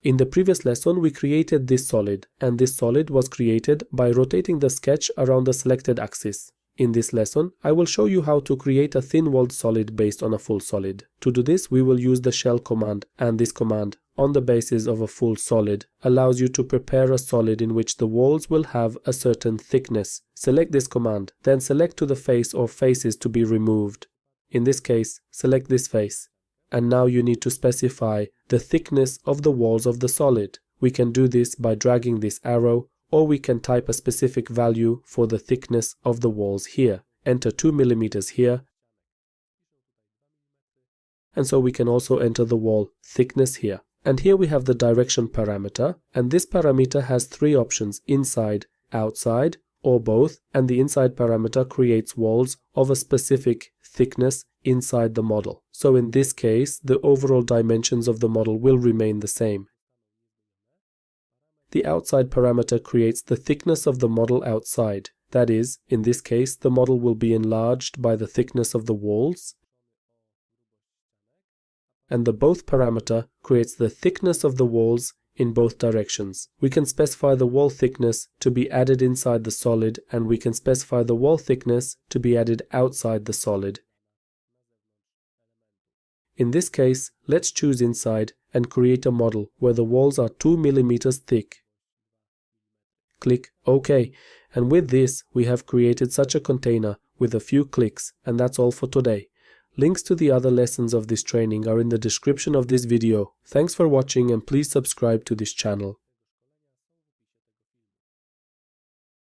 In the previous lesson, we created this solid, and this solid was created by rotating the sketch around the selected axis. In this lesson, I will show you how to create a thin-walled solid based on a full solid. To do this, we will use the shell command, and this command, on the basis of a full solid, allows you to prepare a solid in which the walls will have a certain thickness. Select this command, then select to the face or faces to be removed. In this case, select this face. And now you need to specify the thickness of the walls of the solid. We can do this by dragging this arrow, or we can type a specific value for the thickness of the walls here. Enter 2 mm here. And so we can also enter the wall thickness here. And here we have the direction parameter, and this parameter has 3 options: inside, outside, or both, and the inside parameter creates walls of a specific thickness inside the model. So in this case, the overall dimensions of the model will remain the same. The outside parameter creates the thickness of the model outside. That is, in this case, the model will be enlarged by the thickness of the walls. And the both parameter creates the thickness of the walls in both directions. We can specify the wall thickness to be added inside the solid, and we can specify the wall thickness to be added outside the solid. In this case, let's choose inside and create a model where the walls are 2 mm thick. Click OK, and with this we have created such a container with a few clicks, and that's all for today. Links to the other lessons of this training are in the description of this video. Thanks for watching, and please subscribe to this channel.